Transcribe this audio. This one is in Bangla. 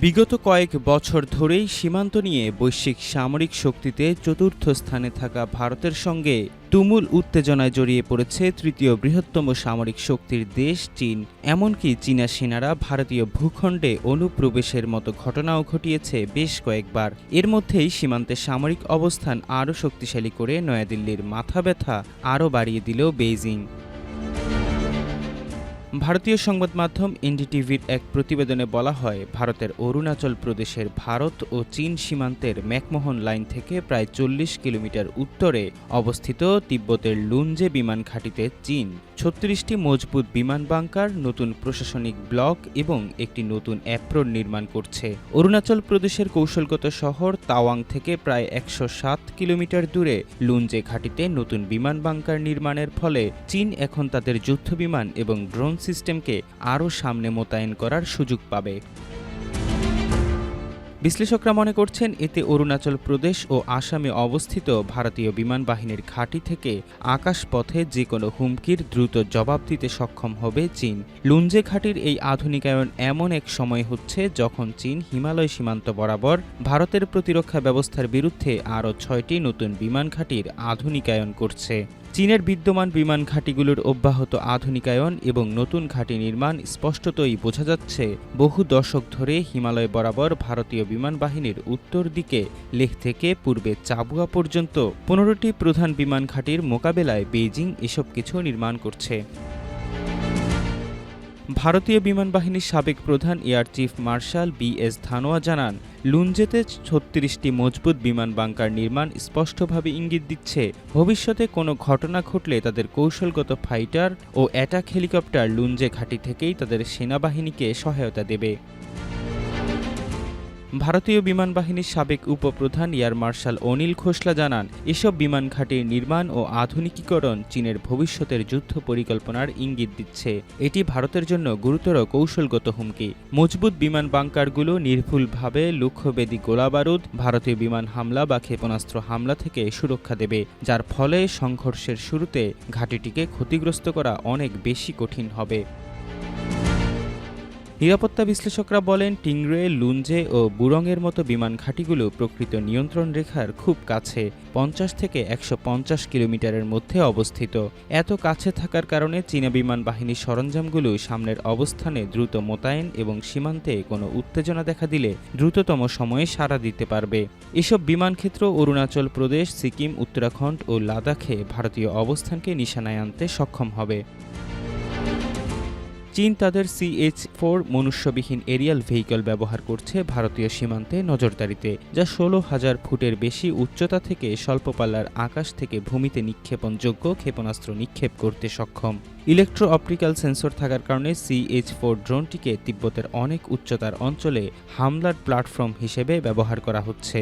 বিগত কয়েক বছর ধরেই সীমান্ত নিয়ে বৈশ্বিক সামরিক শক্তিতে চতুর্থ স্থানে থাকা ভারতের সঙ্গে তুমুল উত্তেজনায় জড়িয়ে পড়েছে তৃতীয় বৃহত্তম সামরিক শক্তির দেশ চীন। এমনকি চীনা সেনারা ভারতীয় ভূখণ্ডে অনুপ্রবেশের মতো ঘটনাও ঘটিয়েছে বেশ কয়েকবার। এর মধ্যেই সীমান্তে সামরিক অবস্থান আরও শক্তিশালী করে নয়াদিল্লির মাথা ব্যথা আরও বাড়িয়ে দিল বেইজিং। ভারতীয় সংবাদ মাধ্যম এনডিটিভির এক প্রতিবেদনে বলা হয়, ভারতের অরুণাচল প্রদেশের ভারত ও চীন সীমান্তের ম্যাকমোহন লাইন থেকে প্রায় 40 কিলোমিটার উত্তরে অবস্থিত তিব্বতের লুনজে বিমান ঘাঁটিতে চীন 36টি মজবুত বিমান বাংকার, নতুন প্রশাসনিক ব্লক এবং একটি নতুন অ্যাপ্রন নির্মাণ করছে। অরুণাচল প্রদেশের কৌশলগত শহর তাওয়াং থেকে প্রায় 107 কিলোমিটার দূরে লুনজে ঘাঁটিতে নতুন বিমান বাংকার নির্মাণের ফলে চীন এখন তাদের যুদ্ধবিমান এবং ড্রোন সিস্টেমকে আরও সামনে মোতায়েন করার সুযোগ পাবে। বিশ্লেষকরা মনে করছেন, এতে অরুণাচল প্রদেশ ও আসামে অবস্থিত ভারতীয় বিমান বাহিনীর ঘাঁটি থেকে আকাশপথে যে কোনো হুমকির দ্রুত জবাব দিতে সক্ষম হবে চীন। লুনজে ঘাঁটির এই আধুনিকায়ন এমন এক সময় হচ্ছে যখন চীন হিমালয় সীমান্ত বরাবর ভারতের প্রতিরক্ষা ব্যবস্থার বিরুদ্ধে আরও 6টি নতুন বিমান ঘাঁটির আধুনিকায়ন করছে। চীনের বিদ্যমান বিমান ঘাঁটিগুলোর অব্যাহত আধুনিকায়ন এবং নতুন ঘাঁটি নির্মাণ স্পষ্টতই বোঝা যাচ্ছে বহু দশক ধরে হিমালয় বরাবর ভারতীয় বিমান বাহিনীর উত্তর দিকে লেহ থেকে পূর্বে চাবুয়া পর্যন্ত 15টি প্রধান বিমান ঘাঁটির মোকাবেলায় বেইজিং এসব কিছু নির্মাণ করছে। ভারতীয় বিমান বাহিনীর সাবেক প্রধান air chief marshal BS Dhanoa জানান, লুনজেতে 36টি মজবুত বিমান বাংকার নির্মাণ স্পষ্টভাবে ইঙ্গিত দিচ্ছে ভবিষ্যতে কোনো ঘটনা ঘটলে তাদের কৌশলগত ফাইটার ও অ্যাটাক হেলিকপ্টার লুনজে ঘাঁটি থেকেই তাদের সেনাবাহিনীকে সহায়তা দেবে। ভারতীয় বিমান বাহিনীর সাবেক উপপ্রধান এয়ার মার্শাল অনিল খোসলা জানান, এসব বিমান ঘাঁটির নির্মাণ ও আধুনিকীকরণ চীনের ভবিষ্যতের যুদ্ধ পরিকল্পনার ইঙ্গিত দিচ্ছে। এটি ভারতের জন্য গুরুতর কৌশলগত হুমকি। মজবুত বিমান বাংকারগুলো নির্ভুলভাবে লক্ষ্যভেদী গোলাবারুদ, ভারতীয় বিমান হামলা বা ক্ষেপণাস্ত্র হামলা থেকে সুরক্ষা দেবে, যার ফলে সংঘর্ষের শুরুতে ঘাঁটিটিকে ক্ষতিগ্রস্ত করা অনেক বেশি কঠিন হবে। নিরাপত্তা বিশ্লেষকরা বলেন, টিংরে, লুনজে ও বুরংয়ের মতো বিমান ঘাঁটিগুলো প্রকৃত নিয়ন্ত্রণ রেখার খুব কাছে, 50 থেকে 150 কিলোমিটারের মধ্যে অবস্থিত। এত কাছে থাকার কারণে চীনা বিমান বাহিনীর সরঞ্জামগুলো সামনের অবস্থানে দ্রুত মোতায়েন এবং সীমান্তে কোনো উত্তেজনা দেখা দিলে দ্রুততম সময়ে সাড়া দিতে পারবে। এসব বিমানক্ষেত্র অরুণাচল প্রদেশ, সিকিম, উত্তরাখণ্ড ও লাদাখে ভারতীয় অবস্থানকে নিশানায় আনতে সক্ষম হবে। চীন তাদের CH-4 মনুষ্যবিহীন এরিয়াল ভেহিকল ব্যবহার করছে ভারতীয় সীমান্তে নজরদারিতে, যা 16,000 ফুটের বেশি উচ্চতা থেকে স্বল্প পাল্লার আকাশ থেকে ভূমিতে নিক্ষেপণযোগ্য ক্ষেপণাস্ত্র নিক্ষেপ করতে সক্ষম। ইলেকট্রো অপটিক্যাল সেন্সর থাকার কারণে CH-4 ড্রোনটিকে তিব্বতের অনেক উচ্চতার অঞ্চলে হামলার প্ল্যাটফর্ম হিসেবে ব্যবহার করা হচ্ছে।